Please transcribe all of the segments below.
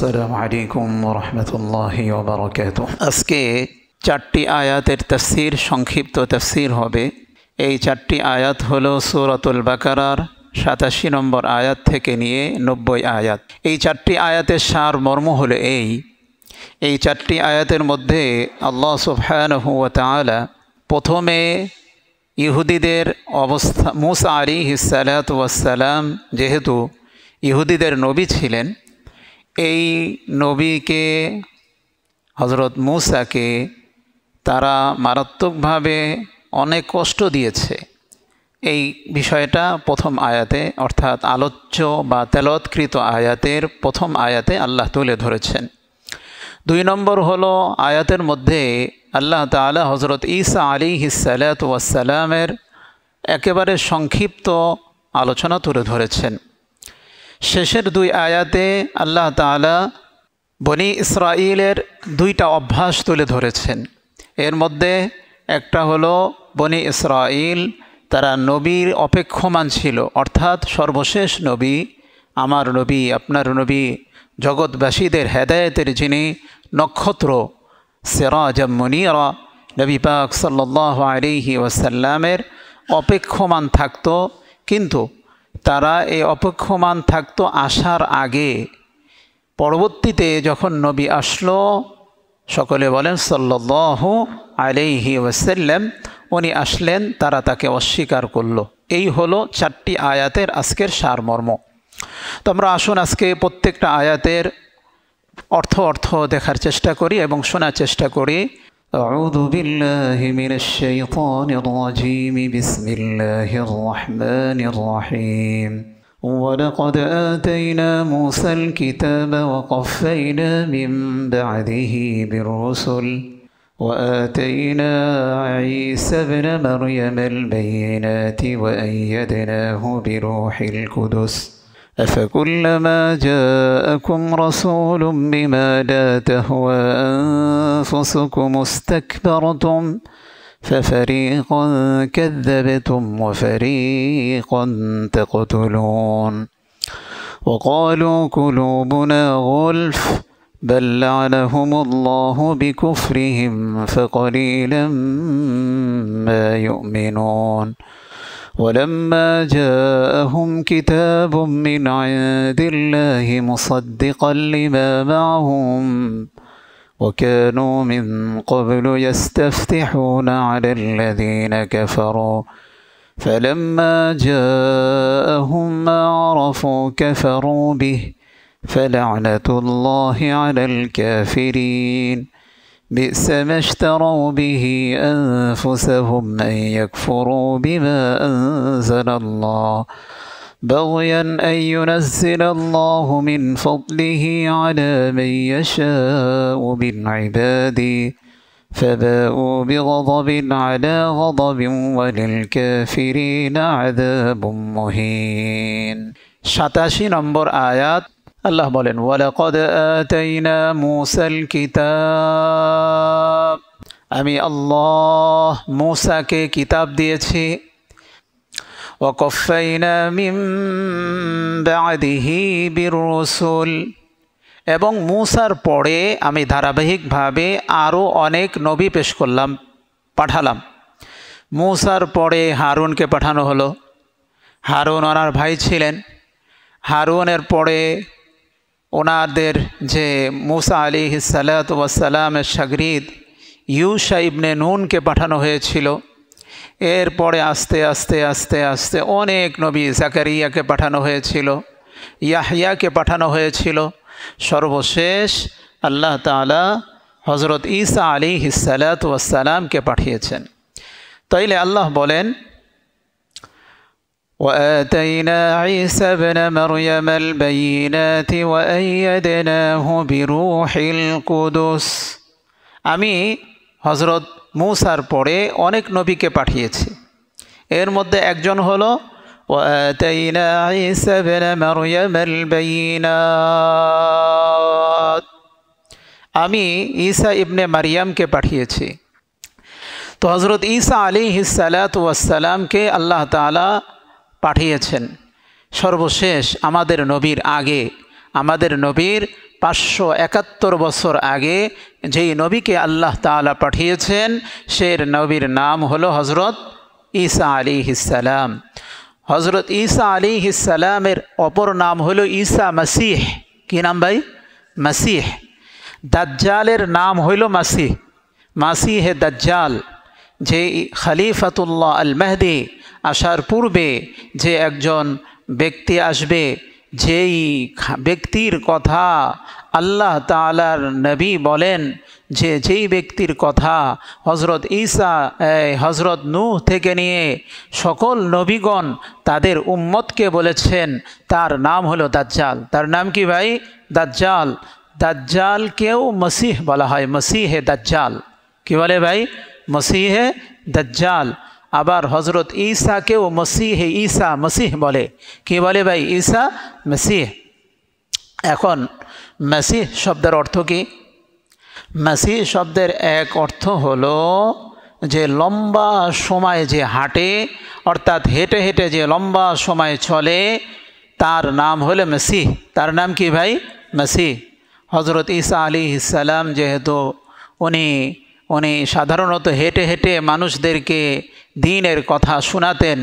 আসসালামু আলাইকুম ওয়া রাহমাতুল্লাহি ওয়া বারাকাতুহু। আজকে চারটি আয়াতের তাফসীর, সংক্ষিপ্ত তাফসীর হবে। এই চারটি আয়াত হলো সূরাতুল বাকারার 87 নম্বর আয়াত থেকে নিয়ে 90 আয়াত। এই চারটি আয়াতের সার মর্ম হলো এই চারটি আয়াতের মধ্যে আল্লাহ সুবহানাহু ওয়া তাআলা প্রথমে ইহুদিদের অবস্থা, মূসা আলাইহিস সালাতু ওয়াস সালাম যেহেতু ইহুদিদের নবী ছিলেন, এই নবীকে হযরত মূসাকে তারা মারাত্মকভাবে অনেক কষ্ট দিয়েছে। এই বিষয়টা প্রথম আয়াতে, অর্থাৎ আলোচ্য বা তেলাওয়াতকৃত আয়াতের প্রথম আয়াতে আল্লাহ তুলে ধরেছেন। 2 নম্বর হলো আয়াতের মধ্যে আল্লাহ তাআলা হযরত ঈসা আলাইহিস সালাতু ওয়াস সালামের একেবারে সংক্ষিপ্ত আলোচনা তুলে ধরেছেন। শেষের 2 আয়াতে আল্লাহ তাআলা বনি ইসরাঈলের 2টা অভ্যাস তুলে ধরেছেন। এর মধ্যে একটা হলো বনি ইসরাঈল তারা নবীর অপেক্ষমান ছিল, অর্থাৎ সর্বশেষ নবী, আমার নবী, আপনার নবী, জগৎবাসীদের হেদায়েতের যিনি নক্ষত্র সিরাজাম মুনীরা, নবী পাক সাল্লাল্লাহু আলাইহি ওয়াসাল্লামের অপেক্ষমান থাকতো। কিন্তু তারা এই অপেক্ষমান থাকতো আসার আগে। পরবর্তীতে যখন নবী আসলো, সকলে বলেন সাল্লাল্লাহু আলাইহি ওয়াসাল্লাম, উনি আসলেন, তারা তাকে অস্বীকার করলো। এই হলো 4টি আয়াতের আজকের সারমর্ম। তো আমরা আসুন আজকে প্রত্যেকটা আয়াতের অর্থ দেখার চেষ্টা করি এবং শোনার চেষ্টা করি। আউযু বিল্লাহি মিনাশ শাইতানির রাজীম, বিসমিল্লাহির রহমানির রহিম। ولقد آتينا موسى الكتاب وقفينا من بعده بالرسل وآتينا عيسى ابن مريم البينات وأيدناه بروح القدس أفكلما جاءكم رسول بما لا تهوى أنفسكم استكبرتم ففريقا كذبتم وفريقا تقتلون وقالوا قلوبنا غلف بل لعنهم الله بكفرهم فقليلا ما يؤمنون ولما جاءهم كتاب من عند الله مصدقا لما معهم وكانوا من قبل يستفتحون على الذين كفروا فلما جاءهم ما عرفوا كفروا به فلعنة الله على الكافرين بئس ما اشتروا به أنفسهم أن يكفروا بما أنزل الله بغيا أن ينزل الله من فضله على من يشاء من عباده فباءوا بغضب على غضب وللكافرين عذاب مهين। 87 নম্বর আয়াত আল্লাহ বলেন, ওয়ালাকাদ আতাইনা মূসাল কিতাব, আমি আল্লাহ মূসাকে কিতাব দিয়েছি। ওয়াকাফাইনা মিন বা'দিহি বিররুসুল, এবং মূসার পরে আমি ধারাবাহিকভাবে আরও অনেক নবী পেশ করলাম, পাঠালাম। মূসার পরে হারুনকে পাঠানো হলো। হারুন ওনার ভাই ছিলেন। হারুনের পরে ওনাদের যে মূসা আলাইহিস সালাতু ওয়াস সালামের শাগরিদ ইউশা ইবনে নুনকে পাঠানো হয়েছিল। এরপরে আস্তে আস্তে আস্তে আস্তে অনেক নবী, জাকারিয়াকে পাঠানো হয়েছিল, ইয়াহইয়াকে পাঠানো হয়েছিল। সর্বশেষ আল্লাহ তাআলা হযরত ঈসা আলাইহিস সালাতু ওয়াস সালামকে পাঠিয়েছেন। তাইলে আল্লাহ বলেন, وآتينا عيسى ابن مريم البينات وأيدناه بروح القدس, আমি হযরত মূসার পরে অনেক নবীকে পাঠিয়েছি। এর মধ্যে একজন হলো وآتينا عيسى ابن مريم البينات, আমি ঈসা ইবনে মারিয়ামকে পাঠিয়েছি। তো হযরত ঈসা আলাইহিস সালাতু ওয়াস সালামকে আল্লাহ তাআলা পাঠিয়েছেন সর্বশেষ আমাদের নবীর আগে আমাদের নবীর 571 বছর আগে যেই নবীকে আল্লাহ তাআলা পাঠিয়েছেন সে নবীর নাম হলো হযরত ঈসা আলাইহিস সালাম। হযরত ঈসা আলাইহিস সালামের অপর নাম হলো ঈসা মসিহ। কি নাম ভাই? মসিহ। দাজ্জালের নাম হইল মাসিহ, মাসিহে দাজ্জাল। যে খলিফাতুল্লাহ আল মেহদি আসার পূর্বে যে একজন ব্যক্তি আসবে, যেই ব্যক্তির কথা আল্লাহ তাআলার নবী বলেন যে যেই ব্যক্তির কথা হযরত ঈসা হযরত নূহ থেকে নিয়ে সকল নবীগণ তাদের উম্মতকে বলেছেন, তার নাম হলো দাজ্জাল। তার নাম কি ভাই? দাজ্জাল। দাজ্জালকেও মসিহ বলা হয়, মসিহে দাজ্জাল। কি বলে ভাই? মসিহে দাজ্জাল। আবার হযরত ঈসাকেও মসিহে ঈসা, মসিহ বলে। কি বলে ভাই? ঈসা মসিহ। এখন মসিহ শব্দের অর্থ কি? মসিহ শব্দের এক অর্থ হলো যে লম্বা সময় যে হাঁটে, অর্থাৎ হেঁটে হেঁটে যে লম্বা সময় চলে, তার নাম হলো মসিহ। তার নাম কি ভাই? মসিহ। হযরত ঈসা আলাইহিস সালাম যেহেতু উনি সাধারণত হেঁটে হেঁটে মানুষদেরকে দ্বীনের কথা শোনাতেন,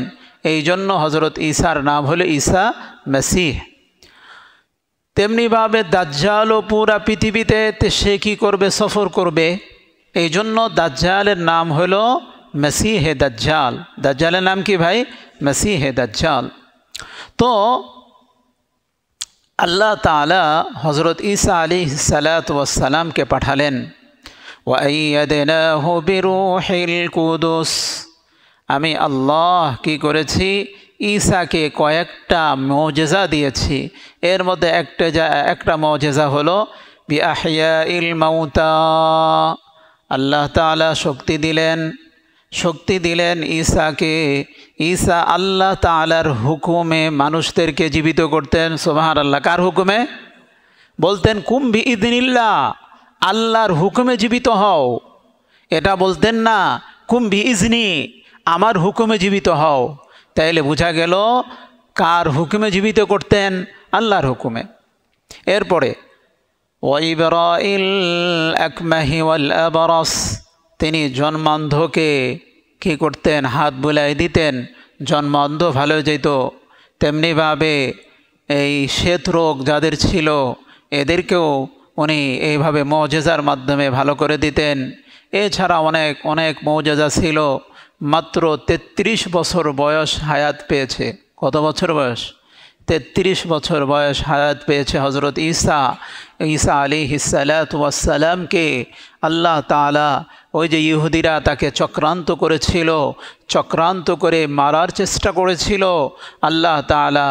এই জন্য হযরত ঈসার নাম হলো ঈসা মসিহ। তেমনিভাবে দাজ্জালও পুরা পৃথিবীতে সে কী করবে? সফর করবে। এই জন্য দাজ্জালের নাম হলো মসিহে দাজ্জাল। দাজ্জালের নাম কি ভাই? মসিহে দাজ্জাল। তো আল্লাহ তাআলা হযরত ঈসা আলাইহিস সালাতু ওয়াস সালামকে পাঠালেন। ওয়াইয়াদনাহু বিরূহিল কুদুস। আমি আল্লাহ কি করেছি? ঈসাকে কয়েকটা মুজিজা দিয়েছি। এর মধ্যে একটা মুজিজা হলো বিআহইয়াইল মাউতা। আল্লাহ তাআলা শক্তি দিলেন ঈসাকে। ঈসা আল্লাহ তাআলার হুকুমে মানুষদেরকে জীবিত করতেন। সুবহানাল্লাহ। কার হুকুমে? বলতেন কুম বিইذনিল্লাহ, আল্লাহর হুকুমে জীবিত হও। এটা বলতেন না কুম বিইذনি, আমার হুকুমে জীবিত হও। তাইলে বোঝা গেল কার হুকুমে জীবিত করতেন? আল্লাহর হুকুমে। এরপরে ওয়াইবরাইল আকমাহি ওয়াল আবরাস, তিনি জন্মান্ধকে কী করতেন? হাত বুলাই দিতেন, জন্মান্ধ ভালো যেত। তেমনিভাবে এই শ্বেত রোগ যাদের ছিল এদেরকেও উনি এইভাবে মুজিজার মাধ্যমে ভালো করে দিতেন। এছাড়া অনেক অনেক মুজিজা ছিল। মাত্র 33 বছর বয়স হায়াত পেয়েছে। কত বছর বয়স? 33 বছর বয়স হায়াত পেয়েছে হযরত ঈসা আলাইহিস সালাতু ওয়াস সালামকে। আল্লাহ তাআলা ওই যে ইহুদিরা তাকে চক্রান্ত করেছিল, চক্রান্ত করে মারার চেষ্টা করেছিল, আল্লাহ তাআলা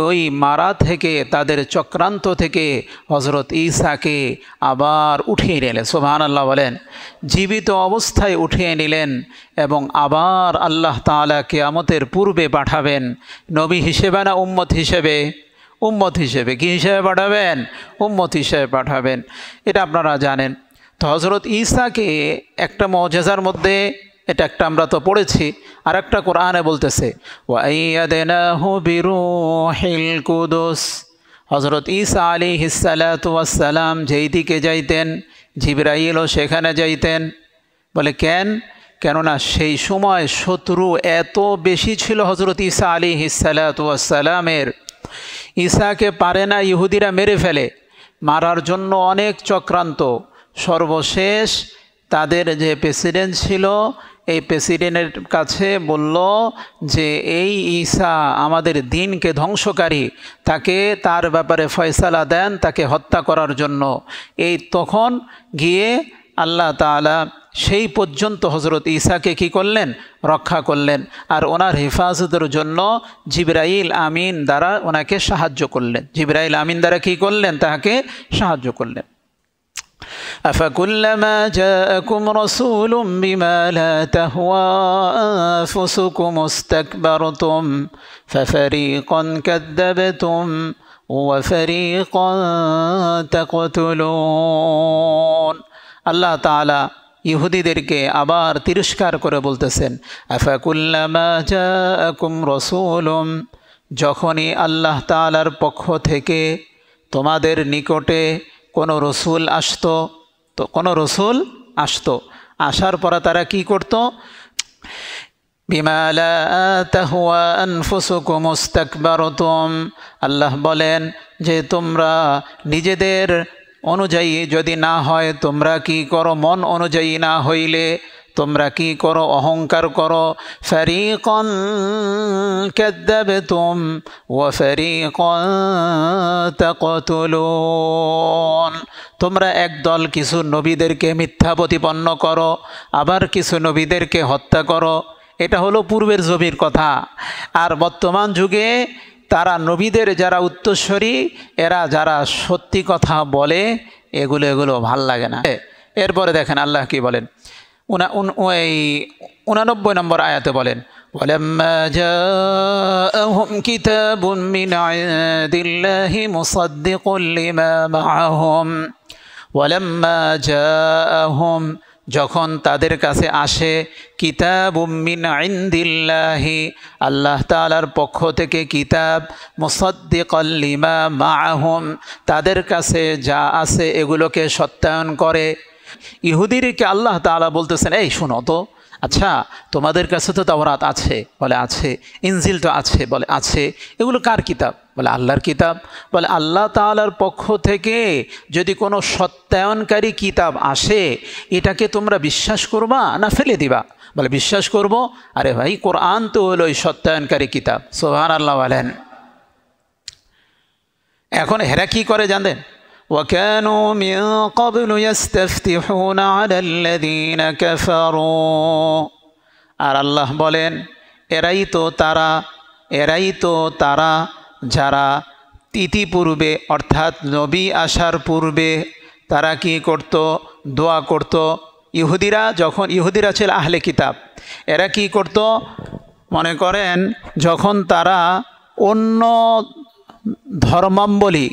ওই মারা থেকে, তাদের চক্রান্ত থেকে হযরত ঈসাকে আবার উঠিয়ে নিলেন। সুবহানাল্লাহ বলেন। জীবিত অবস্থায় উঠিয়ে নিলেন এবং আবার আল্লাহ তাআলা কিয়ামতের পূর্বে পাঠাবেন। নবী হিসেবে না উম্মত হিসেবে? উম্মত হিসেবে। কি হিসেবে পাঠাবেন? উম্মত হিসেবে পাঠাবেন। এটা আপনারা জানেন। তো হযরত ঈসাকে একটা মুজিজার মধ্যে, এটা একটা আমরা তো পড়েছি, আর একটা কোরআনে বলতেছে ওয়াইয়াদনাহু বিরূহিল কুদুস। হযরত ঈসা আলাইহিস সালাতু ওয়াস সালাম যেই দিকে যাইতেন জিবরাইলও সেখানে যাইতেন। বলে কেন? কেননা সেই সময় শত্রু এত বেশি ছিল হযরত ঈসা আলাইহিস সালাতু ওয়াস সালামের, ঈসাকে পারে না ইহুদিরা মেরে ফেলে। মারার জন্য অনেক চক্রান্ত। সর্বশেষ তাদের যে প্রেসিডেন্ট ছিল, এই প্রেসিডেন্টের কাছে বলল যে এই ঈসা আমাদের দ্বীনকে ধ্বংসকারী, তাকে তার ব্যাপারে ফয়সালা দেন, তাকে হত্যা করার জন্য। এই তখন গিয়ে আল্লাহ তাআলা সেই পর্যন্ত হযরত ঈসাকে কি করলেন? রক্ষা করলেন। আর ওনার হেফাজতের জন্য জিবরাইল আমিন দ্বারা ওনাকে সাহায্য করলেন। জিবরাইল আমিন দ্বারা কি করলেন? তাকে সাহায্য করলেন। أفكلما جاءكم رسول بما لا تهوى أنفسكم استكبرتم ففريقا كذبتم وفريقا تقتلون। আল্লাহ তাআলা ইহুদিদেরকে আবার তিরস্কার করে বলতেছেন আফাকুল্লামা জাআকুম রাসূলুম, যখনই আল্লাহ তাআলার পক্ষ থেকে তোমাদের নিকটে কোনো রসুল আসতো, তো কোনো রসুল আসতো, আসার পরে তারা কি করত? বিমা লা তাহওয়া আনফুসুকুম ইস্তাকবারতুম, আল্লাহ বলেন যে তোমরা নিজেদের অনুযায়ী যদি না হয়, তোমরা কি করো? মন অনুযায়ী না হইলে তোমরা কি করো? অহংকার করো। ফারিকান কাযাবতুম ওয়া ফারিকান তাকতুলুন, তোমরা একদল কিছু নবীদেরকে মিথ্যা প্রতিপন্ন করো, আবার কিছু নবীদেরকে হত্যা করো। এটা হলো পূর্বের নবীর কথা। আর বর্তমান যুগে তারা নবীদের যারা উত্তরসূরি, এরা যারা সত্যি কথা বলে, এগুলো ভাল লাগে না। এরপরে দেখেন আল্লাহ কি বলেন, 89 নম্বর আয়াতে বলেন, ওয়ালাম্মা জাআহুম কিতাবুম মিন ইনদিল্লাহি মুসাদ্দিকুল লিমা মাআহুম, ওয়ালাম্মা জাআহুম, যখন তাদের কাছে আসে, কিতাবুম মিন ইনদিল্লাহি, আল্লাহ তাআলার পক্ষ থেকে কিতাব, মুসাদ্দিকাল লিমা মাআহুম, তাদের কাছে যা আছে এগুলোকে সত্যায়ন করে। ইহুদিরকে আল্লাহ তাআলা বলতেছেন, এই শোনো তো, আচ্ছা তোমাদের কাছে তো তাওরাত আছে, বলে আছে। ইনজিল তো আছে, বলে আছে। এগুলো কার কিতাব? বলে আল্লাহর কিতাব। বলে আল্লাহ তাআলার পক্ষ থেকে যদি কোনো সত্যায়নকারী কিতাব আসে, এটাকে তোমরা বিশ্বাস করবা না ফেলে দিবা? বলে বিশ্বাস করব। আরে ভাই, কোরআন তো হলো ওই সত্যায়নকারী কিতাব। সুবহানাল্লাহ বলেন। এখন হেরা কি করে জানেন? وَكَانُوا مِنْ قَبْلُ يَسْتَفْتِحُونَ عَلَى الَّذِينَ كَفَرُوا, আর আল্লাহ বলেন এরাই তো তারা যারা ইতিপূর্বে অর্থাৎ নবী আসার পূর্বে তারা কি করত? দোয়া করত। ইহুদিরা ছিল আহলে কিতাব। এরা কি করত? মনে করেন যখন তারা অন্য ধর্মাবলী,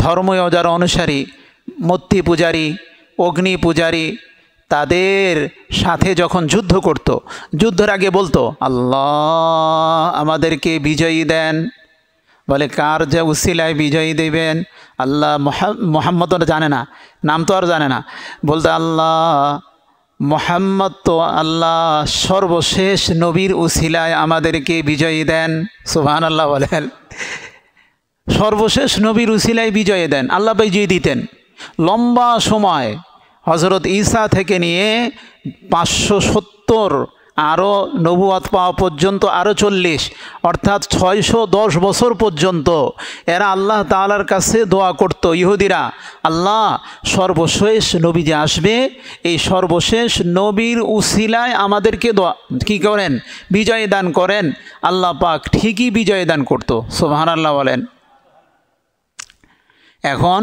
ধর্মীয় যারা অনুসারী, মূর্তি পূজারী, অগ্নি পূজারী, তাদের সাথে যখন যুদ্ধ করত, যুদ্ধের আগে বলতো আল্লাহ আমাদেরকে বিজয়ী দেন। বলে কার যে উসিলায় বিজয়ী দেবেন? আল্লাহ মোহাম্মদ জানে না, নাম তো আর জানে না। বলতে আল্লাহ মোহাম্মদ তো আল্লাহ সর্বশেষ নবীর উসিলায় আমাদেরকে বিজয়ী দেন। সুবহানাল্লাহ বলেন। সর্বশেষ নবীর উসিলায় বিজয় দেন, আল্লাহ বিজয় দিতেন। লম্বা সময় হজরত ঈসা থেকে নিয়ে 570 আরও নবুয়ত পাওয়া পর্যন্ত আরও 40, অর্থাৎ 610 বছর পর্যন্ত এরা আল্লাহ তাআলার কাছে দোয়া করত। ইহুদিরা, আল্লাহ সর্বশেষ নবী যে আসবে, এই সর্বশেষ নবীর উসিলায় আমাদেরকে দোয়া কী করেন? বিজয় দান করেন। আল্লাহ পাক ঠিকই বিজয় দান করত। সুবহানাল্লাহ বলেন। এখন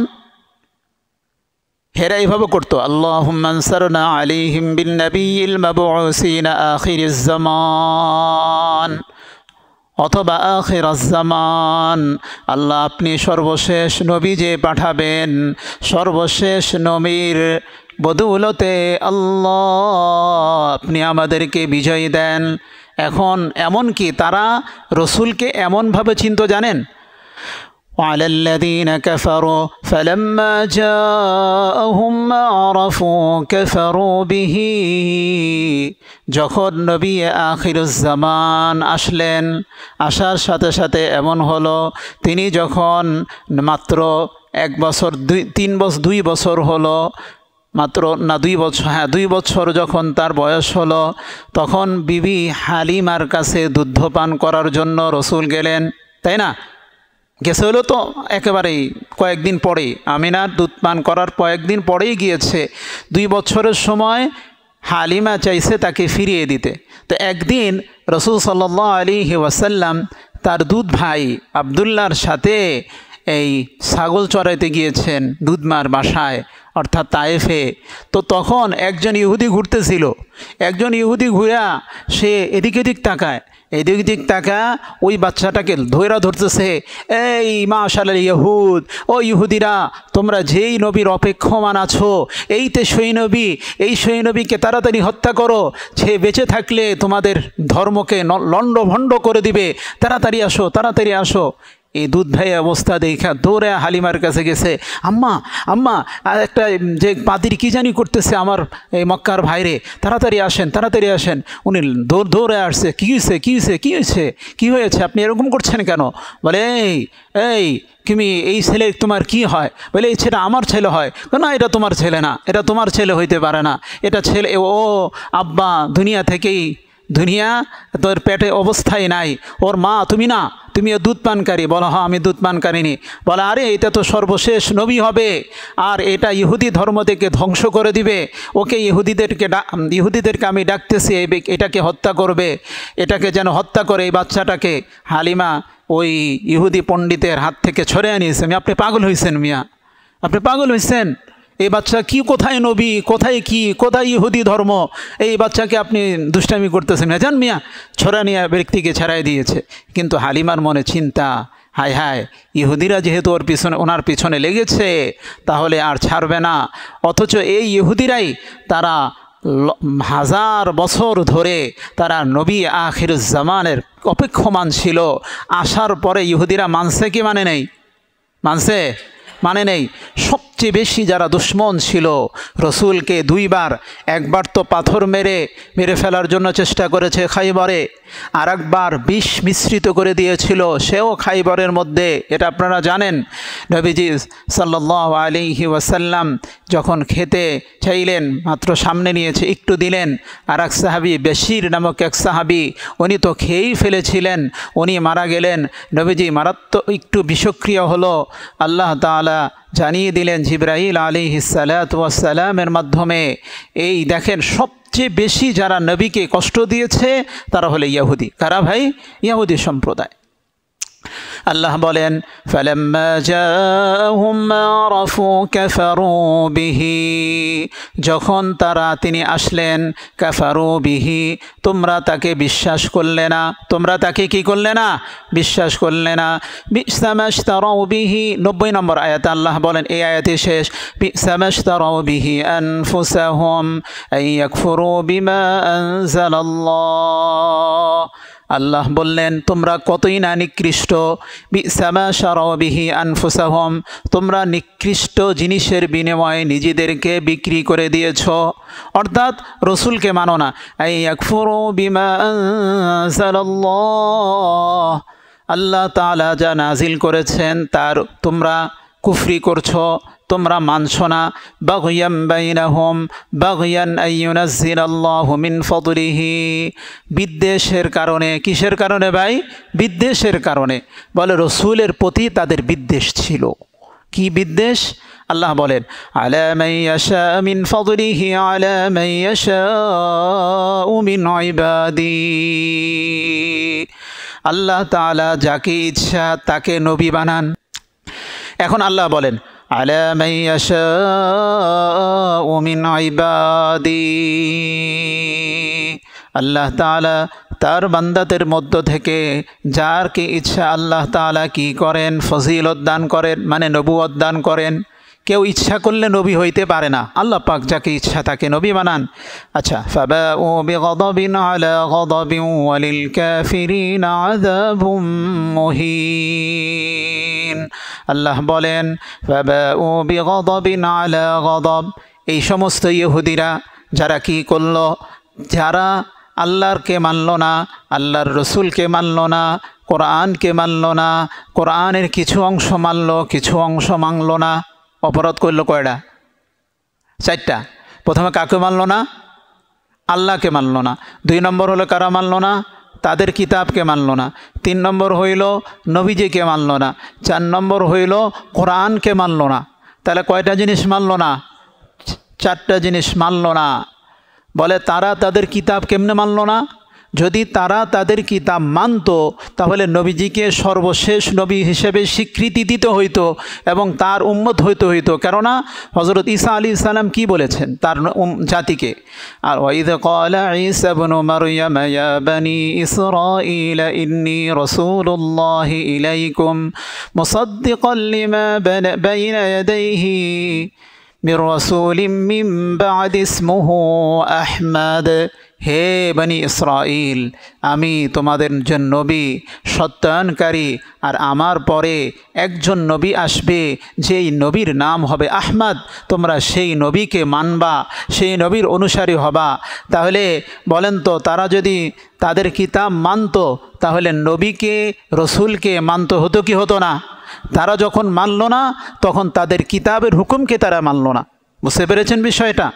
হেরা এইভাবে করতো, আল্লাহুম্মা আনসুরনা আলাইহিম বিন নাবিয়্যিল মাবউসিনা আখিরিজ জামান, অথবা আখিরাজ জামান, আল্লাহ আপনি সর্বশেষ নবী যে পাঠাবেন, সর্বশেষ নবীর বদৌলতে আল্লাহ আপনি আমাদেরকে বিজয় দেন। এখন এমনকি তারা রসুলকে এমনভাবে চিনতো জানেন, وعلى الذين كفروا فلما جاءهم ما عرفوا كفروا به, যখন নবী আখিরুজ্জামান আসলেন, আসার সাথে সাথে এমন হলো তিনি যখন মাত্র 1 বছর 2 বছর হলো, মাত্র না 2 বছর, হ্যাঁ 2 বছর যখন তার বয়স হলো, তখন বিবি হালিমার কাছে দুধ পান করার জন্য রসুল গেলেন, তাই না? গেছে হলো তো একেবারেই কয়েকদিন পরেই, আমিনার দুধ পান করার কয়েকদিন পরেই গিয়েছে। 2 বছরের সময় হালিমা চাইছে তাকে ফিরিয়ে দিতে। তো একদিন রসুল সাল্লাল্লাহু আলাইহি ওয়াসাল্লাম তার দুধ ভাই আবদুল্লাহর সাথে এই ছাগল চড়াইতে গিয়েছেন দুধমার বাসায়, অর্থাৎ তায়েফে। তো তখন একজন ইহুদি ঘুরতেছিল, একজন ইহুদি ঘুরা সে এদিক এদিক তাকায়, এদিক দিক তাকা ওই বাচ্চাটাকে ধরতেছে, এই মাশাআল্লাহ ইহুদ, ও ইহুদিরা তোমরা যেই নবীর অপেক্ষমান আছো, এইতে সেই নবী, এই সেই নবীকে তাড়াতাড়ি হত্যা করো, সে বেঁচে থাকলে তোমাদের ধর্মকে লণ্ডভণ্ড করে দিবে, তাড়াতাড়ি আসো, তাড়াতাড়ি আসো। এই দুধ ভাই অবস্থা দেখা দৌড়ে হালিমার কাছে গেছে, আম্মা আম্মা একটা যে পাদির কী জানি করতেছে আমার এই মক্কার ভাইরে, তাড়াতাড়ি আসেন তাড়াতাড়ি আসেন। উনি দৌড়ে আসছে, কী হয়েছে কী হয়েছে কী হয়েছে কী হয়েছে, আপনি এরকম করছেন কেন? বলে এই এই তুমি এই ছেলে তোমার কি হয়? বলে এই ছেলে আমার ছেলে হয়। না এটা তোমার ছেলে না, এটা তোমার ছেলে হইতে পারে না, এটা ছেলে ও আব্বা দুনিয়া থেকেই, দুনিয়া তোর পেটে অবস্থায় নাই, ওর মা তুমি না, তুমি দুধ পানকারী। বলো হ্যাঁ আমি দুধ পানকারিনী। বলে আরে এটা তো সর্বশেষ নবী হবে, আর এটা ইহুদি ধর্ম থেকে ধ্বংস করে দিবে, ওকে ইহুদিদেরকে আমি ডাকতেছি এটাকে হত্যা করবে, এটাকে যেন হত্যা করে এই বাচ্চাটাকে। হালিমা ওই ইহুদি পণ্ডিতের হাত থেকে ছড়ে আনিয়েছে। আপনি পাগল হয়েছেন মিয়া, আপনি পাগল হয়েছেন, এই বাচ্চা কি, কোথায় নবী, কোথায় কি, কোথায় ইহুদি ধর্ম, এই বাচ্চাকে আপনি দুষ্টামি করতেছেন না, জান মিয়া। ছড়া নিয়ে ব্যক্তিকে ছাড়াই দিয়েছে। কিন্তু হালিমার মনে চিন্তা, হায় হায় ইহুদিরা যেহেতু ওনার পিছনে লেগেছে তাহলে আর ছাড়বে না। অথচ এই ইহুদিরাই তারা হাজার বছর ধরে তারা নবী আখিরুজ্জামানের অপেক্ষমান ছিল। আসার পরে ইহুদিরা মানছে কি মানে নেই? মানছে মানে নেই। সবচেয়ে বেশি যারা দুশ্মন ছিল রসুলকে দুইবার, একবার তো পাথর মেরে ফেলার জন্য চেষ্টা করেছে খাইবরে, আর একবার বিষ মিশ্রিত করে দিয়েছিল সেও খাইবরের মধ্যে, এটা আপনারা জানেন। নবীজি সাল্লাল্লাহু আলাইহি ওয়াসাল্লাম যখন খেতে চাইলেন, মাত্র সামনে নিয়েছে, একটু দিলেন, আর এক সাহাবি বেশির নামক এক সাহাবি উনি তো খেয়েই ফেলেছিলেন, উনি মারা গেলেন। নবীজি মারাত্মক একটু বিষক্রিয়া হলো, আল্লাহ তাআলা জানিয়ে দিলেন জিবরাইল আলাইহিস সালাতু ওয়াস সালামের মাধ্যমে। এই দেখেন সবচেয়ে বেশি যারা নবীকে কষ্ট দিয়েছে তারা হলো ইহুদি। কারা ভাই? ইহুদি সম্প্রদায়। আল্লাহ বলেন ফালাম্মা জাআহুম মা আরাফু কাফারু বিহি, যখন তিনি আসলেন, কাফারু বিহি, তোমরা তাকে বিশ্বাস করলে না, তোমরা তাকে কি করলে না? বিশ্বাস করলে না। বি'সা মাশতারাউ বিহি, 90 নম্বর আয়াতে আল্লাহ বলেন, এই আয়াতে শেষ, বি'সা মাশতারাউ বিহি আনফুসাহুম আন ইয়াকফুরু বিমা আনজালাল্লাহ। আল্লাহ বললেন তোমরা কতই না নিকৃষ্ট, বি'সা মা শারাউ বিহি আনফুসাহুম, তোমরা নিকৃষ্ট জিনিসের বিনিময়ে নিজেদেরকে বিক্রি করে দিয়েছ, অর্থাৎ রসুলকে মানো না। আই ইয়াকফুরু বিমা আনজালাল্লাহ, আল্লাহ তাআলা যা নাজিল করেছেন তার তোমরা কুফরি করছো, তোমরা মানছো না। বাগয়াম বাইনাহুম বাগয়ান আইয়ুনাজ্জিলাল্লাহু মিন ফাদলিহি, বিদ্বেষের কারণে। কিসের কারণে ভাই? বিদ্বেষের কারণে। বলে রসুলের প্রতি তাদের বিদ্বেষ ছিল। কি বিদ্বেষ? আল্লাহ বলেন আলা মান ইয়াশা মিন ফাদলিহি আলা মান ইয়াশাউ মিন ইবাদি, আল্লাহ তাআলা যাকে ইচ্ছা তাকে নবী বানান। এখন আল্লাহ বলেন আলা মান ইয়াশাউ মিন ইবাদি, আল্লাহ তাআলা তার বান্দাদের মধ্য থেকে যারকে ইচ্ছা আল্লাহ তাআলা কি করেন? ফজিলত দান করেন, মানে নবুয়ত দান করেন। কেউ ইচ্ছা করলে নবী হইতে পারে না, আল্লাহ পাক যাকে ইচ্ছা তাকে নবী বানান। আচ্ছা, ফাবাউ বিগদাবিন আলা গদাবিন ওয়ালিল কাফিরিন আযাবুম মুহিন। আল্লাহ বলেন ফাবাউ বিগদাবিন আলা গদাব, এই সমস্ত ইহুদিরা যারা কি করলো? যারা আল্লাহরকে মানল না, আল্লাহর রসুলকে মানল না, কোরআনকে মানল না, কোরআনের কিছু অংশ মানল, কিছু অংশ মানল না, অপরাধ করলো কয়টা? 4টা। প্রথমে কাকে মানল না? আল্লাহকে মানল না। 2 নম্বর হলো কারা মানল না? তাদের কিতাবকে মানল না। 3 নম্বর হইল নবীজিকে মানল না। 4 নম্বর হইল কোরআনকে মানল না। তাহলে কয়টা জিনিস মানল না? 4টা জিনিস মানল না। বলে তারা তাদের কিতাব কেমনে মানল না? যদি তারা তাদের কিতাব মানত তাহলে নবীজিকে সর্বশেষ নবী হিসেবে স্বীকৃতি দিতে হইতো এবং তার উম্মত হইতো। কেননা হযরত ঈসা আলাইহিস সালাম কি বলেছেন তার জাতিকে? আর ওয়াইদ ক্বালা ঈসা ইবনু মারইয়াম ইয়া বানি ইসরাঈল ইন্নী রাসূলুল্লাহি ইলাইকুম মুসাদ্দিকাল লিমা বাইনা ইয়াদাইহি মির রাসূলিম মিন বা'দি ইসমুহু আহমদ। হে বনি ইসরাইল, আমি তোমাদের যে নবী সত্যায়নকারী, আর আমার পরে একজন নবী আসবে যেই নবীর নাম হবে আহমদ। তোমরা সেই নবীকে মানবা, সেই নবীর অনুসারী হবা। তাহলে বলেন তো, তারা যদি তাদের কিতাব মানত তাহলে নবীকে রসুলকে মানতে হতো কি হতো না? তারা যখন মানল না তখন তাদের কিতাবের হুকুমকে তারা মানল না। বুঝতে পেরেছেন বিষয়টা?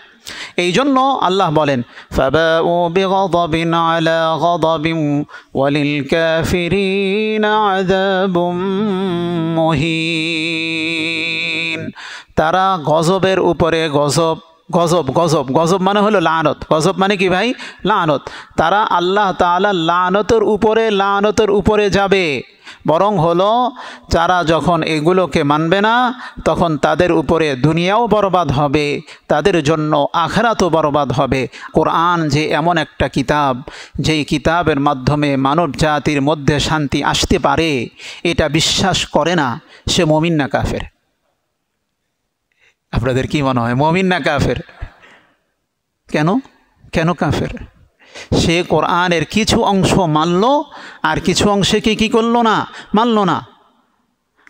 এই জন্য আল্লাহ বলেন ফাবাউ বিগযাবিন আলা গযাবিন ওয়ালিল কাফিরিন আযাবুম মুহিন। তারা গজবের উপরে গজব, গজব গজব গজব মানে হলো লানত। গজব মানে কি ভাই? লানত। তারা আল্লাহ তাআলা লানতের উপরে যাবে। বরং হলো যারা যখন এগুলোকে মানবে না তখন তাদের উপরে দুনিয়াও বরবাদ হবে, তাদের জন্য আখিরাতও বরবাদ হবে। কোরআন যে এমন একটা কিতাব, যেই কিতাবের মাধ্যমে মানব জাতির মধ্যে শান্তি আসতে পারে, এটা বিশ্বাস করে না, সে মুমিন না কাফের? আপনাদের কি মনে হয়, মুমিন না কাফের? কেন কেন কাফের? সে কোরআনের কিছু অংশ মানল আর কিছু অংশকে কি করলো না, মানল না।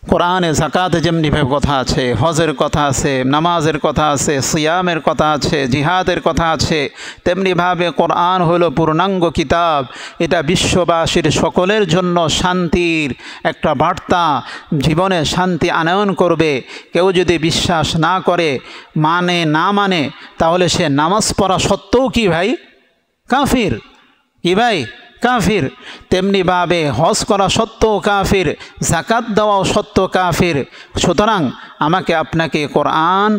কোরআনে যাকাতে যেমনিভাবে কথা আছে, হজের কথা আছে, নামাজের কথা আছে, সিয়ামের কথা আছে, জিহাদের কথা আছে, তেমনিভাবে কোরআন হলো পূর্ণাঙ্গ কিতাব। এটা বিশ্ববাসীর সকলের জন্য শান্তির একটা বার্তা, জীবনে শান্তি আনয়ন করবে। কেউ যদি বিশ্বাস না করে, না মানে, তাহলে সে নামাজ পড়া সত্ত্বেও কি ভাই? কাফির। কি ভাই? কাফির। তেমনিভাবে হজ করা সত্ত্বেও কাফির, যাকাত দেওয়াও সত্ত্বেও কাফির। সুতরাং আমাকে আপনাকে কোরআন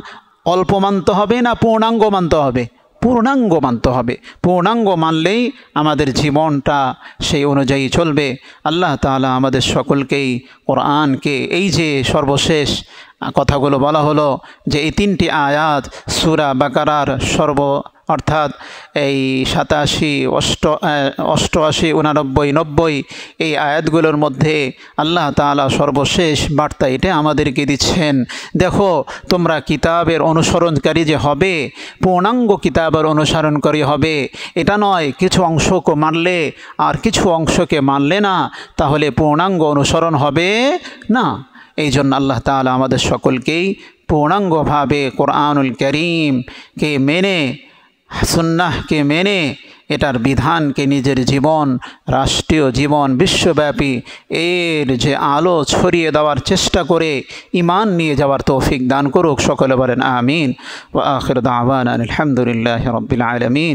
অল্প মানতে হবে না পূর্ণাঙ্গ মানতে হবে? পূর্ণাঙ্গ মানতে হবে। পূর্ণাঙ্গ মানলেই আমাদের জীবনটা সেই অনুযায়ী চলবে। আল্লাহ তাআলা আমাদের সকলকেই কোরআনকে, এই যে সর্বশেষ কথাগুলো বলা হলো, যে এই 3টি আয়াত সূরা বাকারার অর্থাৎ এই 87, 88, 89, 90 এই আয়াতগুলোর মধ্যে আল্লাহ তাআলা সর্বশেষ বার্তা এটা আমাদেরকে দিচ্ছেন। দেখো, তোমরা কিতাবের অনুসরণকারী যে হবে, পূর্ণাঙ্গ কিতাবের অনুসরণকারী হবে। এটা নয় কিছু অংশকে মানলে আর কিছু অংশকে মানলে না, তাহলে পূর্ণাঙ্গ অনুসরণ হবে না। এই জন্য আল্লাহ তাআলা আমাদের সকলকেই পূর্ণাঙ্গভাবে কোরআনুল কারীমকে মেনে, সুন্নাহকে মেনে, এটার বিধানকে নিজের জীবন, রাষ্ট্রীয় জীবন, বিশ্বব্যাপী এর যে আলো ছড়িয়ে দেওয়ার চেষ্টা করে ঈমান নিয়ে যাওয়ার তৌফিক দান করুক। সকলে বলেন আমিন। ওয়া আখির দাওয়ানা আলহামদুলিল্লাহি রাব্বিল আলামিন।